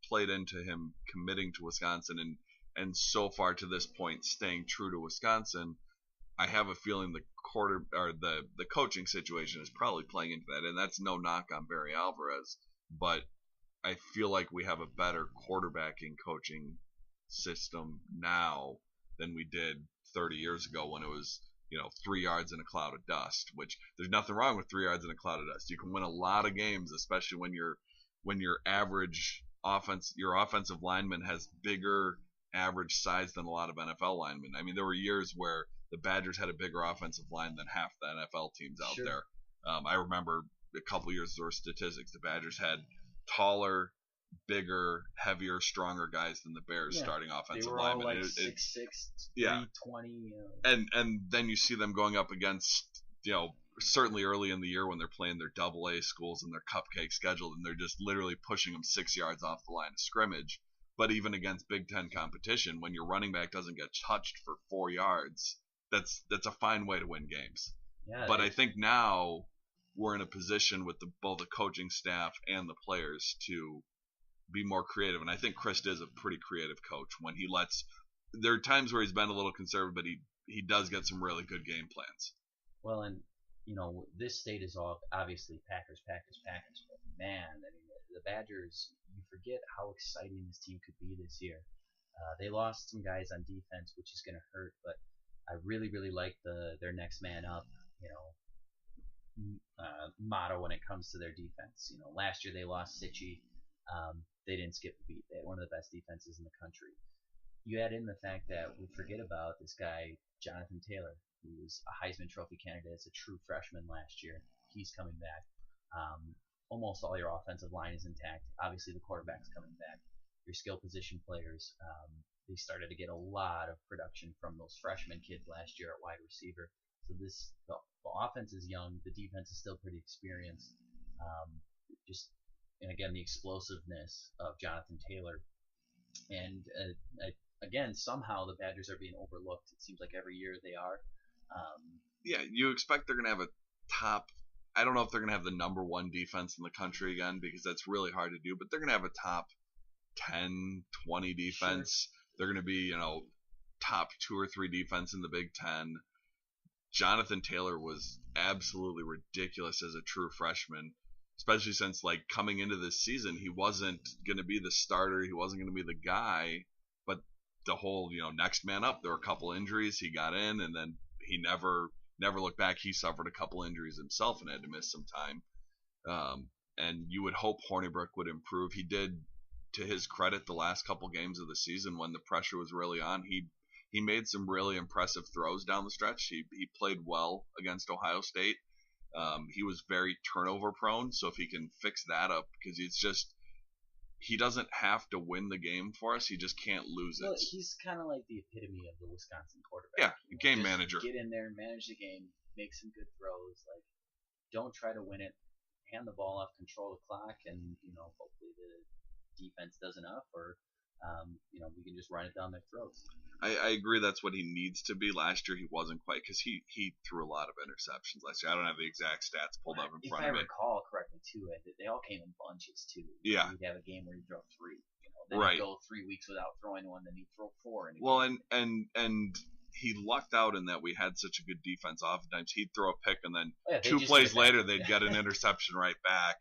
played into him committing to Wisconsin and so far to this point staying true to Wisconsin. I have a feeling the coaching situation is probably playing into that, and that's no knock on Barry Alvarez, but I feel like we have a better quarterbacking coaching system now than we did 30 years ago when it was 3 yards in a cloud of dust. Which there's nothing wrong with 3 yards in a cloud of dust. You can win a lot of games, especially when your average your offensive lineman has bigger average size than a lot of NFL linemen. I mean, there were years where the Badgers had a bigger offensive line than half the NFL teams out there. I remember a couple years there were statistics. The Badgers had taller, bigger, heavier, stronger guys than the Bears starting offensive linemen. They were all like 6'6", 320. And then you see them going up against, certainly early in the year when they're playing their AA schools and their cupcake schedule, and they're just literally pushing them 6 yards off the line of scrimmage. But even against Big Ten competition, when your running back doesn't get touched for 4 yards, that's a fine way to win games. Yeah, but I think now we're in a position with both the coaching staff and the players to be more creative. And I think Chris is a pretty creative coach when he lets. There are times where he's been a little conservative, but he does get some really good game plans. Well, and this state is all obviously Packers. But man, I mean, the Badgers, you forget how exciting this team could be this year. They lost some guys on defense, which is going to hurt, but I really, really like their next man up, motto when it comes to their defense. Last year they lost Sitchy. They didn't skip a beat. They had one of the best defenses in the country. You add in the fact that we forget about this guy, Jonathan Taylor, who was a Heisman Trophy candidate as a true freshman last year. He's coming back. Almost all your offensive line is intact. Obviously, the quarterback's coming back. Your skill position players, they started to get a lot of production from those freshman kids last year at wide receiver. So the offense is young. The defense is still pretty experienced. And again, the explosiveness of Jonathan Taylor. And again, somehow the Badgers are being overlooked. It seems like every year they are. You expect they're going to have a top. I don't know if they're going to have the number one defense in the country again, because that's really hard to do, but they're going to have a top 10, 20 defense. Sure. They're going to be, top 2 or 3 defense in the Big Ten. Jonathan Taylor was absolutely ridiculous as a true freshman, especially since, coming into this season, he wasn't going to be the starter. He wasn't going to be the guy, but the whole, next man up. There were a couple injuries. He got in, and then he never looked back. He suffered a couple injuries himself and had to miss some time. And you would hope Hornibrook would improve. He did, to his credit, the last couple games of the season when the pressure was really on. He made some really impressive throws down the stretch. He played well against Ohio State. He was very turnover prone, so if he can fix that up, because he doesn't have to win the game for us. He just can't lose it. Well, he's kind of like the epitome of the Wisconsin quarterback. Yeah, game manager. Get in there, manage the game, make some good throws. Don't try to win it. Hand the ball off, control the clock, and hopefully the defense does enough, or we can just run it down their throats. I agree that's what he needs to be. Last year he wasn't quite, because he threw a lot of interceptions last year. I don't have the exact stats pulled up in front of me. If I recall correctly, too, they all came in bunches, too. Yeah. He'd have a game where he'd throw 3. Then right. He'd go 3 weeks without throwing one, then he'd throw 4. Well, and he lucked out in that we had such a good defense. Oftentimes he'd throw a pick, and then 2 plays later they'd get an interception right back,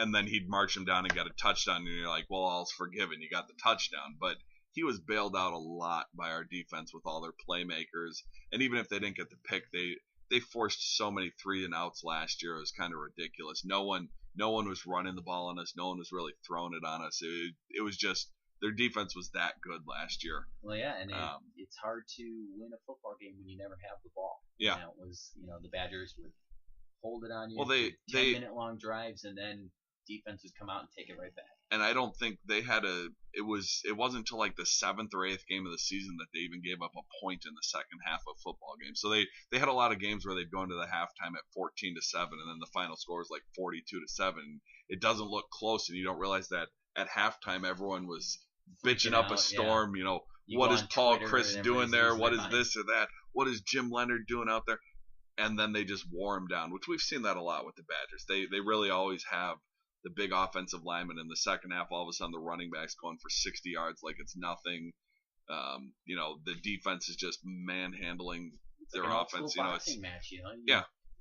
and then he'd march him down and get a touchdown, and you're like, well, all's forgiven. You got the touchdown. But he was bailed out a lot by our defense with all their playmakers, and even if they didn't get the pick, they forced so many 3-and-outs last year. It was kind of ridiculous. No one no one was running the ball on us. No one was really throwing it on us. It was just their defense was that good last year. Well, yeah, and it's hard to win a football game when you never have the ball. Yeah, and it was the Badgers would hold it on you. Well, they 10-minute long drives, and then defense would come out and take it right back. And I don't think they had it wasn't until like the 7th or 8th game of the season that they even gave up a point in the second half of football games. So they had a lot of games where they'd go into the halftime at 14-7, and then the final score is like 42-7. It doesn't look close, and you don't realize that at halftime everyone was bitching up a storm. Yeah. What is Paul Chryst doing there? What is this or that? What is Jim Leonard doing out there? And then they just wore him down, which we've seen that a lot with the Badgers. They really always have the big offensive lineman in the second half. All of a sudden, the running back's going for 60 yards like it's nothing. The defense is just manhandling their offense. Boxing match.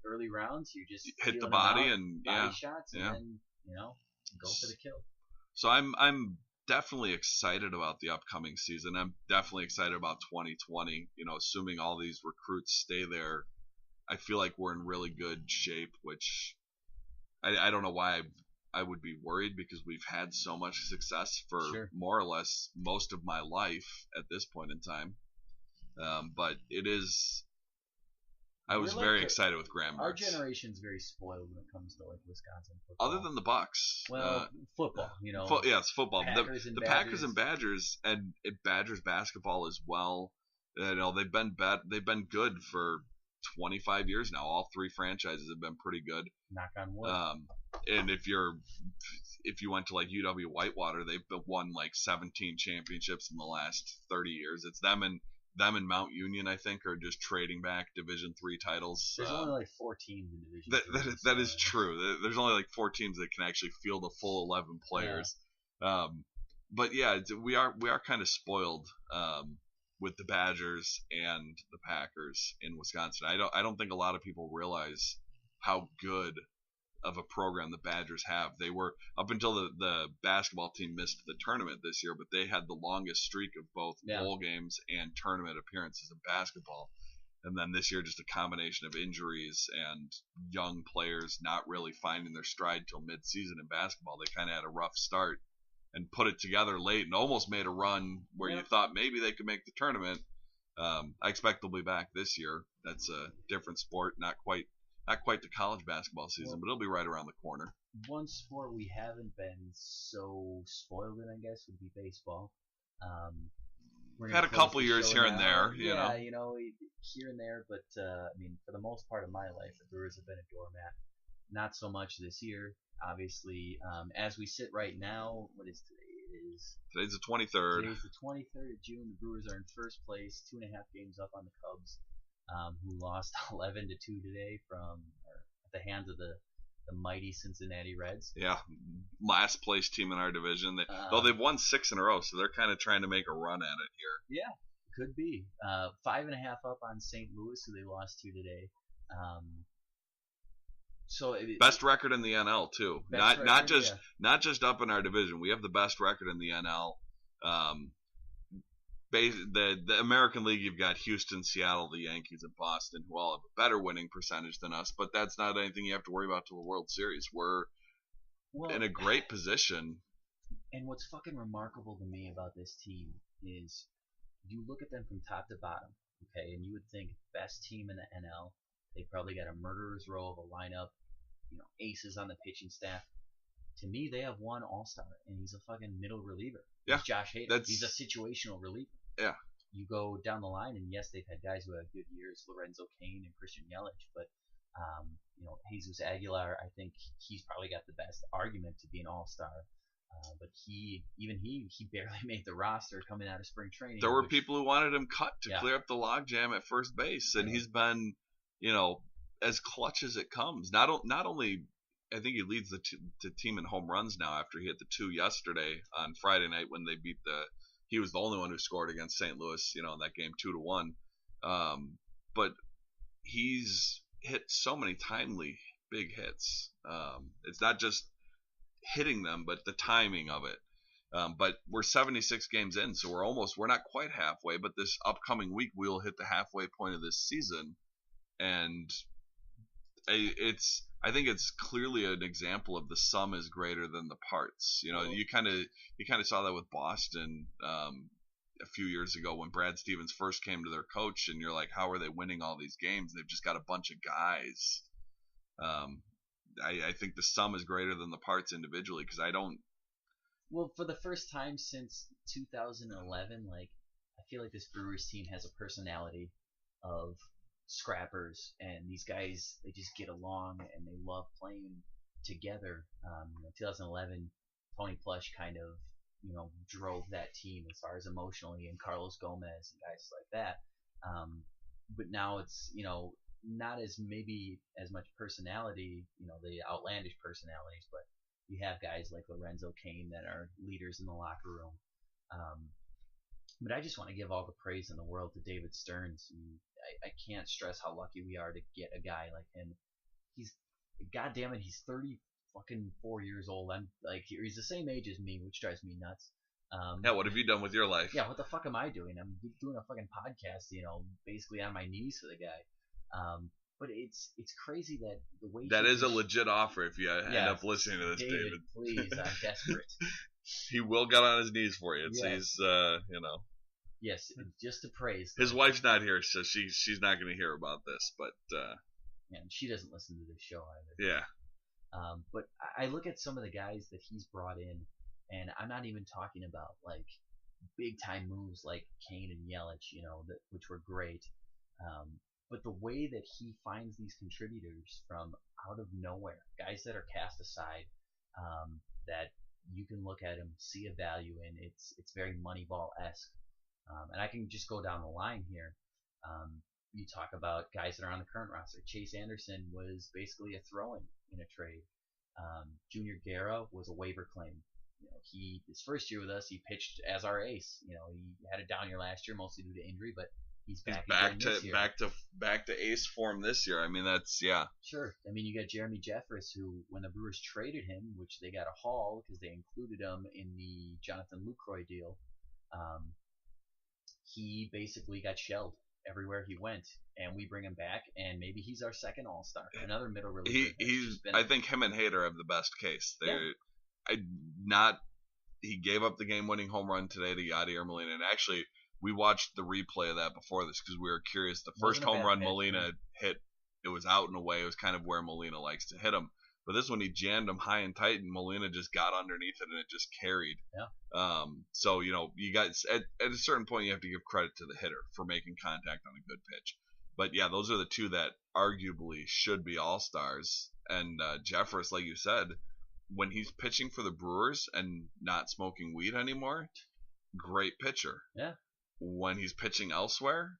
Early rounds, you just hit the body and shots, and then go for the kill. So I'm definitely excited about the upcoming season. I'm definitely excited about 2020. Assuming all these recruits stay there, I feel like we're in really good shape. Which I don't know why I would be worried, because we've had so much success for more or less most of my life at this point in time. But it is. I was very excited with Graham Mertz. Our generation's very spoiled when it comes to like Wisconsin football. Other than the Bucks. Well, football, Yes, football. The Packers and Badgers, and Badgers basketball as well. They've been good for 25 years now. All three franchises have been pretty good. Knock on wood. And if you went to like UW Whitewater, they've won like 17 championships in the last 30 years. It's them and Mount Union, I think, are just trading back Division III titles. There's only like 4 teams in Division III. That is true. There's only like 4 teams that can actually field a full 11 players. Yeah. But yeah, we are kind of spoiled with the Badgers and the Packers in Wisconsin. I don't think a lot of people realize how good of a program the Badgers have. They were, up until the basketball team missed the tournament this year, but they had the longest streak of both bowl games and tournament appearances in basketball. And then this year, just a combination of injuries and young players not really finding their stride till mid-season in basketball. They kind of had a rough start and put it together late and almost made a run where you thought maybe they could make the tournament. I expect they'll be back this year. That's a different sport, not quite the college basketball season, but it'll be right around the corner. One sport we haven't been so spoiled in, I guess, would be baseball. We've had a couple years here and there, here and there, but for the most part of my life, the Brewers have been a doormat. Not so much this year, obviously. As we sit right now, what is today? Today's the 23rd. Today's the 23rd of June. The Brewers are in first place, 2.5 games up on the Cubs, who lost 11-2 today at the hands of the mighty Cincinnati Reds. Yeah, last place team in our division. Though they've won 6 in a row, so they're kind of trying to make a run at it here. Yeah, could be. 5.5 up on St. Louis, who they lost to today. Best record in the NL too. Not just up in our division. We have the best record in the NL. The American League, you've got Houston, Seattle, the Yankees, and Boston, who all have a better winning percentage than us. But that's not anything you have to worry about till the World Series. We're in a great position. And what's fucking remarkable to me about this team is you look at them from top to bottom, okay, and you would think best team in the NL. They probably got a murderer's row of a lineup, aces on the pitching staff. To me, they have one all-star, and he's a fucking middle reliever. Yeah, he's Josh Hader. He's a situational reliever. Yeah. You go down the line, and yes, they've had guys who have good years, Lorenzo Cain and Christian Yelich, but Jesus Aguilar, I think he's probably got the best argument to be an all-star. But he barely made the roster coming out of spring training. There were people who wanted him cut to clear up the logjam at first base, and he's been, as clutch as it comes. Not only, I think he leads the team in home runs now after he hit the 2 yesterday on Friday night when they beat he was the only one who scored against St. Louis, in that game 2-1. But he's hit so many timely big hits. It's not just hitting them, but the timing of it. But we're 76 games in, so we're not quite halfway, but this upcoming week we'll hit the halfway point of this season. And I think it's clearly an example of the sum is greater than the parts. You know, Well, you kind of saw that with Boston a few years ago when Brad Stevens first came to their coach, and you're like, how are they winning all these games? They've just got a bunch of guys. Um, I think the sum is greater than the parts individually because I don't. Well, for the first time since 2011, like I feel like this Brewers team has a personality of scrappers, and these guys they just get along and they love playing together. 2011, Tony Plush kind of drove that team as far as emotionally, and Carlos Gomez and guys like that. But now it's not as maybe as much personality, the outlandish personalities, but you have guys like Lorenzo Cain that are leaders in the locker room. Um, but I just want to give all the praise in the world to David Stearns. I can't stress how lucky we are to get a guy like him. He's, goddamn it, he's 30 fucking 4 years old. I'm like, he's the same age as me, which drives me nuts. Yeah, what have you done with your life? Yeah, what the fuck am I doing? I'm doing a fucking podcast, basically on my knees for the guy. But it's crazy that the way that is a legit offer if you end up listening to this, David. Please, I'm desperate. He will get on his knees for you. Yes. He's Yes, just to praise. His wife's not here, so she's not going to hear about this, but and she doesn't listen to this show either. Yeah. But I look at some of the guys that he's brought in, and I'm not even talking about like big time moves like Kane and Yelich, which were great. But the way that he finds these contributors from out of nowhere, guys that are cast aside, that you can look at him, see a value in. It's very Moneyball-esque. And I can just go down the line here. You talk about guys that are on the current roster. Chase Anderson was basically a throw-in in a trade. Junior Guerra was a waiver claim. His first year with us, he pitched as our ace. He had a down year last year, mostly due to injury, but he's back this year. back to ace form this year. I mean, that's Sure. I mean, you got Jeremy Jeffress, who when the Brewers traded him, which they got a haul because they included him in the Jonathan Lucroy deal, he basically got shelled everywhere he went, and we bring him back, and maybe he's our second All-Star, another middle reliever. I think him and Hader have the best case. He gave up the game-winning home run today to Yadier Molina, and actually we watched the replay of that before this because we were curious. The first home run Molina hit, it was out and away. It was kind of where Molina likes to hit him. But this one, he jammed him high and tight, and Molina just got underneath it, and it just carried. Yeah. So, you guys, at a certain point, you have to give credit to the hitter for making contact on a good pitch. But, yeah, those are the two that arguably should be all-stars. And Jeffress, like you said, when he's pitching for the Brewers and not smoking weed anymore, great pitcher. Yeah. When he's pitching elsewhere,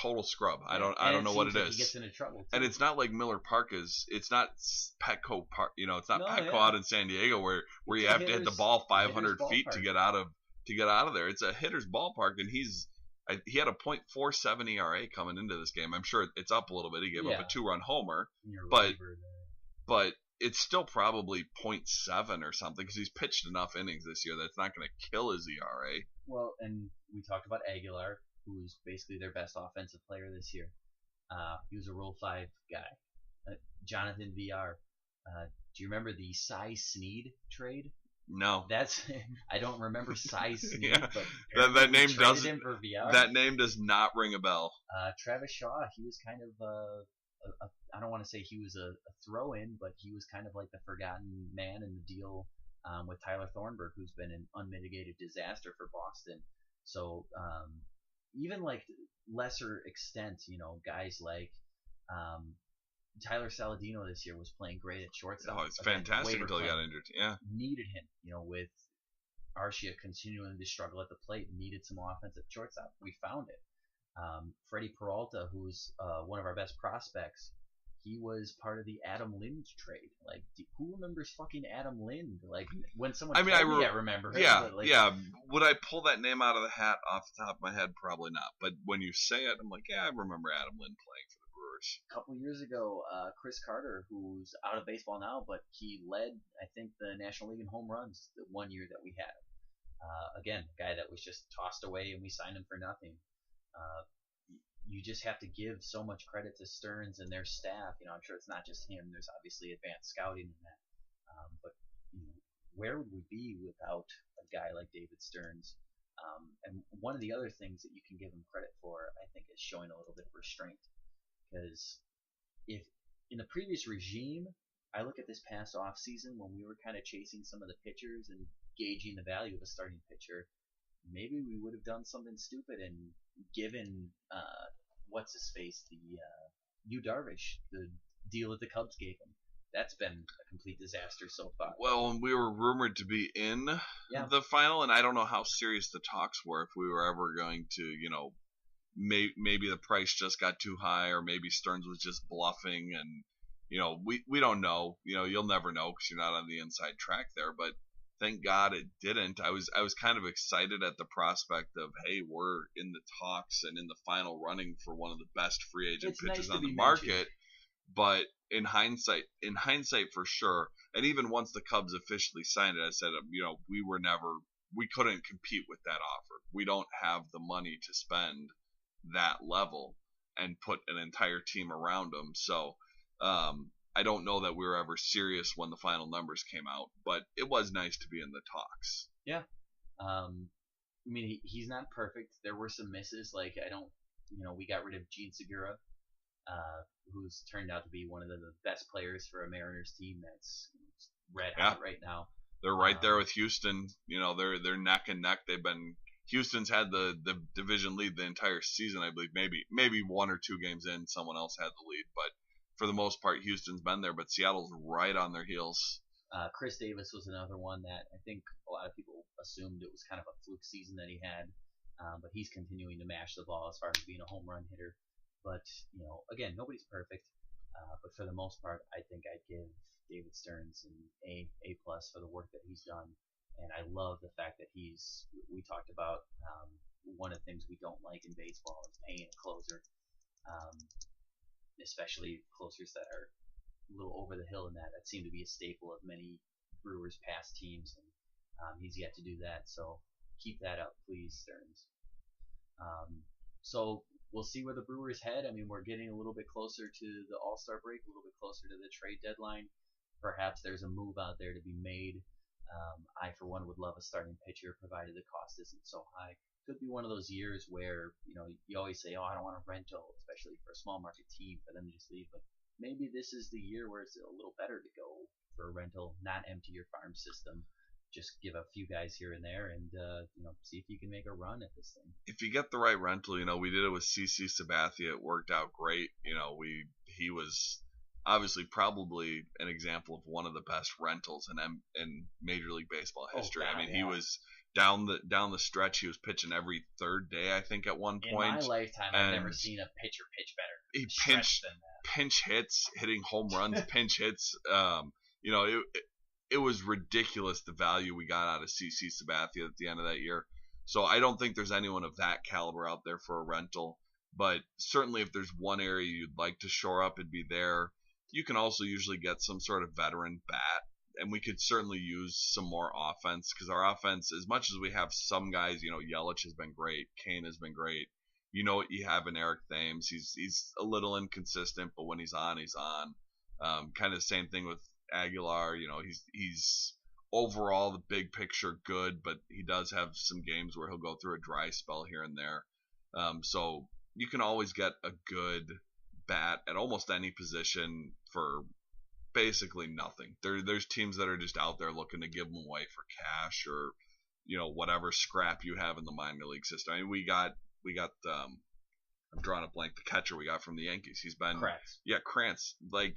total scrub. I don't know what it is. He gets into trouble too. And it's not like Miller Park is. It's not Petco Park. It's not Petco out in San Diego where you have to hit the ball 500 feet to get out of there. It's a hitter's ballpark, and he had a .47 ERA coming into this game. I'm sure it's up a little bit. He gave up a 2-run homer, but it's still probably .7 or something because he's pitched enough innings this year that's not going to kill his ERA. Well, and we talked about Aguilar, who's basically their best offensive player this year. He was a Rule 5 guy. Jonathan VR. Do you remember the Cy Snead trade? No. I don't remember Cy Snead, yeah. but that name does him for VR. That name does not ring a bell. Travis Shaw, he was kind of I don't want to say he was a throw-in, but he was kind of like the forgotten man in the deal with Tyler Thornburg, who's been an unmitigated disaster for Boston. So even like lesser extent, guys like Tyler Saladino this year was playing great at shortstop. Oh, it's fantastic until he got injured. Yeah, needed him. With Arcia continuing to struggle at the plate, needed some offensive shortstop. We found it. Freddie Peralta, who's one of our best prospects, he was part of the Adam Lind trade. Like, who remembers fucking Adam Lind? Like, when someone I remember him. Yeah, yeah. Would I pull that name out of the hat off the top of my head? Probably not. But when you say it, I'm like, yeah, I remember Adam Lind playing for the Brewers. A couple years ago, Chris Carter, who's out of baseball now, but he led, I think, the National League in home runs the 1 year that we had him. Again, a guy that was just tossed away, and we signed him for nothing. you just have to give so much credit to Stearns and their staff. I'm sure it's not just him. There's obviously advanced scouting in that. But where would we be without a guy like David Stearns? And one of the other things that you can give him credit for, I think, is showing a little bit of restraint. Because if in the previous regime, I look at this past off season when we were kind of chasing some of the pitchers and gauging the value of a starting pitcher, maybe we would have done something stupid and given what's his face the Yu Darvish the deal that the Cubs gave him. That's been a complete disaster so far. Well, we were rumored to be in the final, and I don't know how serious the talks were if we were ever going to, maybe the price just got too high, or maybe Stearns was just bluffing, and we don't know. You'll never know because you're not on the inside track there. But thank God it didn't. I was kind of excited at the prospect of, hey, we're in the talks and in the final running for one of the best free agent pitchers on the market. But in hindsight for sure, and even once the Cubs officially signed it, I said, we couldn't compete with that offer. We don't have the money to spend that level and put an entire team around them. So I don't know that we were ever serious when the final numbers came out, but it was nice to be in the talks. Yeah. I mean, he's not perfect. There were some misses. Like, we got rid of Gene Segura, who's turned out to be one of the best players for a Mariners team that's red hot right now. They're right there with Houston. They're neck and neck. Houston's had the division lead the entire season, I believe. Maybe one or two games in, someone else had the lead, but for the most part, Houston's been there. But Seattle's right on their heels. Chris Davis was another one that I think a lot of people assumed it was kind of a fluke season that he had, but he's continuing to mash the ball as far as being a home run hitter. But again, nobody's perfect. But for the most part, I think I'd give David Stearns an A+ for the work that he's done. And I love the fact that we talked about one of the things we don't like in baseball is paying a closer, especially closers that are a little over the hill in that. That seemed to be a staple of many Brewers past teams, and he's yet to do that. So keep that up, please, Stearns. So we'll see where the Brewers head. I mean, we're getting a little bit closer to the All-Star break, a little bit closer to the trade deadline. Perhaps there's a move out there to be made. I, for one, would love a starting pitcher, provided the cost isn't so high. Could be one of those years where, you always say, oh, I don't want a rental, especially for a small market team, for them to just leave. But maybe this is the year where it's a little better to go for a rental, not empty your farm system. Just give a few guys here and there and, see if you can make a run at this thing. If you get the right rental, we did it with CC Sabathia. It worked out great. He was obviously probably an example of one of the best rentals in Major League Baseball history. Oh, God, he was down the stretch. He was pitching every third day, I think, at one point. In my lifetime, I've never seen a pitcher pitch better. He pinch hits, hitting home runs, pinch hits. It was ridiculous the value we got out of CC Sabathia at the end of that year. So I don't think there's anyone of that caliber out there for a rental. But certainly if there's one area you'd like to shore up, it'd be there. You can also usually get some sort of veteran bat. And we could certainly use some more offense because our offense, as much as we have some guys, Yelich has been great. Kane has been great. What you have in Eric Thames. He's a little inconsistent, but when he's on, he's on. Kind of the same thing with Aguilar. He's overall the big picture good, but he does have some games where he'll go through a dry spell here and there. So you can always get a good bat at almost any position for basically nothing. There's teams that are just out there looking to give them away for cash or whatever scrap you have in the minor league system. I mean, we got I'm drawing a blank. The catcher we got from the Yankees. He's been Krantz. Yeah, Krantz. Like,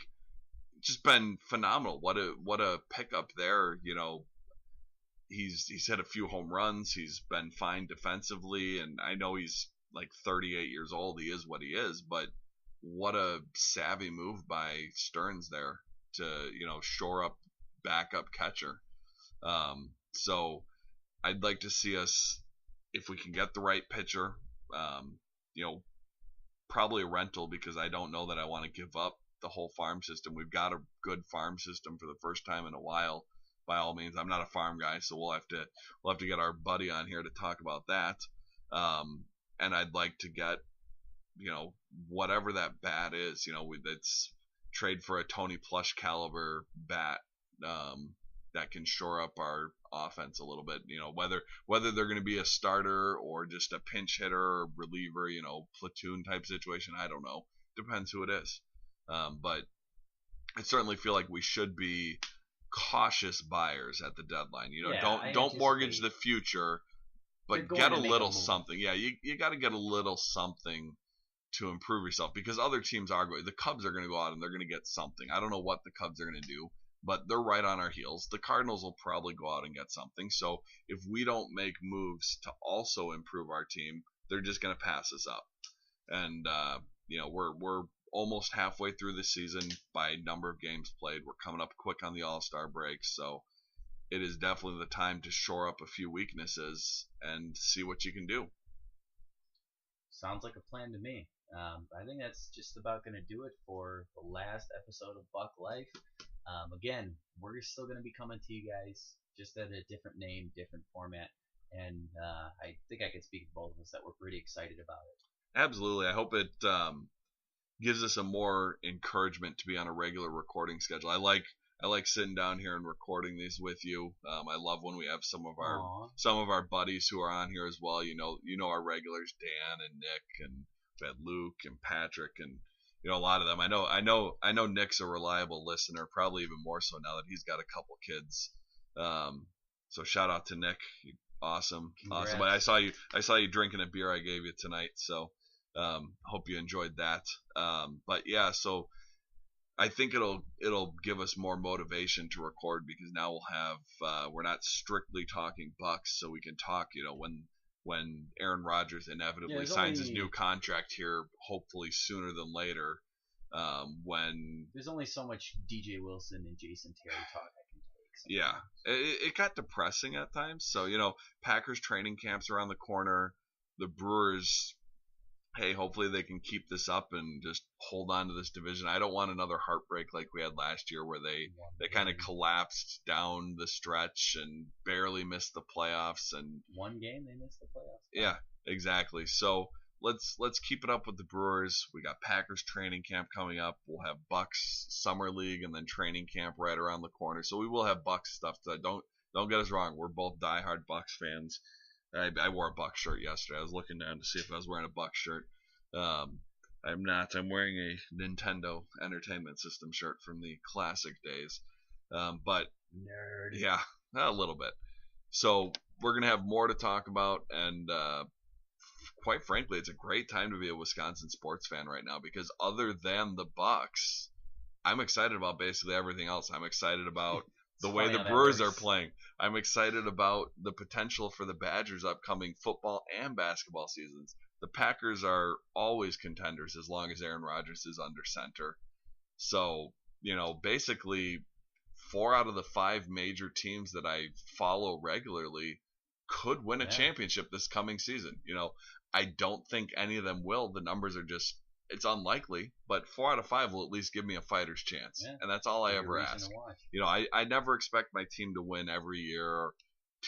just been phenomenal. What a pickup there. He's hit a few home runs. He's been fine defensively, and I know he's like 38 years old. He is what he is, but what a savvy move by Stearns there to shore up backup catcher. So I'd like to see us, if we can get the right pitcher, probably a rental, because I don't know that I want to give up the whole farm system. We've got a good farm system for the first time in a while. By all means, I'm not a farm guy, so we'll have to get our buddy on here to talk about that. And I'd like to get whatever that bat is, it's trade for a Tony Plush caliber bat that can shore up our offense a little bit. Whether they're going to be a starter or just a pinch hitter or reliever, platoon type situation, I don't know. Depends who it is. But I certainly feel like we should be cautious buyers at the deadline. Don't mortgage the future, but get a little something. Yeah, you got to get a little something to improve yourself, because other teams are going. The Cubs are going to go out and they're going to get something. I don't know what the Cubs are going to do, but they're right on our heels. The Cardinals will probably go out and get something. So if we don't make moves to also improve our team, they're just going to pass us up. And we're almost halfway through the season by number of games played. We're coming up quick on the All-Star break, so it is definitely the time to shore up a few weaknesses and see what you can do. Sounds like a plan to me. I think that's just about going to do it for the last episode of Buck Life. Again, we're still going to be coming to you guys, just at a different name, different format. And I think I can speak for both of us that we're pretty excited about it. Absolutely. I hope it gives us a more encouragement to be on a regular recording schedule. I like sitting down here and recording these with you. I love when we have some of our buddies who are on here as well. Our regulars, Dan and Nick, and we had Luke and Patrick, and a lot of them. I know Nick's a reliable listener, probably even more so now that he's got a couple kids. So shout out to Nick. Awesome. Congrats. Awesome. I saw you drinking a beer I gave you tonight, so hope you enjoyed that. But yeah, so I think it'll give us more motivation to record, because now we'll have we're not strictly talking Bucks, so we can talk, when Aaron Rodgers inevitably signs his new contract here, hopefully sooner than later. When there's only so much DJ Wilson and Jason Terry talk I can take. Yeah, it got depressing at times. So Packers training camps around the corner. The Brewers, hey, hopefully they can keep this up and just hold on to this division. I don't want another heartbreak like we had last year, where they kind of collapsed down the stretch and barely missed the playoffs. And one game they missed the playoffs. Yeah, exactly. So let's keep it up with the Brewers. We got Packers training camp coming up. We'll have Bucks summer league and then training camp right around the corner. So we will have Bucks stuff. Don't get us wrong. We're both diehard Bucks fans. I wore a Buck shirt yesterday. I was looking down to see if I was wearing a Buck shirt. I'm not. I'm wearing a Nintendo Entertainment System shirt from the classic days. But nerd. Yeah, a little bit. So we're going to have more to talk about, and quite frankly, it's a great time to be a Wisconsin sports fan right now, because other than the Bucks, I'm excited about basically everything else. I'm excited about the way the Brewers are playing. I'm excited about the potential for the Badgers' upcoming football and basketball seasons. The Packers are always contenders as long as Aaron Rodgers is under center. So, basically 4 out of the 5 major teams that I follow regularly could win a championship this coming season. I don't think any of them will. The numbers are just, it's unlikely, but 4 out of 5 will at least give me a fighter's chance. Yeah. And that's all I ever ask. I never expect my team to win every year, or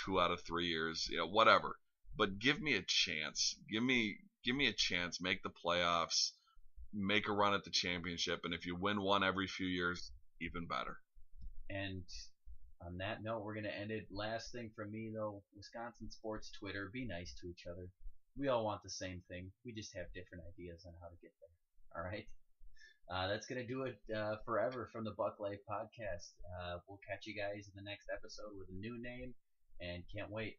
2 out of 3 years, whatever. But give me a chance. Give me a chance. Make the playoffs. Make a run at the championship. And if you win one every few years, even better. And on that note, we're going to end it. Last thing from me, though, Wisconsin sports Twitter, be nice to each other. We all want the same thing. We just have different ideas on how to get there. All right? That's going to do it forever from the Buck Life podcast. We'll catch you guys in the next episode with a new name, and can't wait.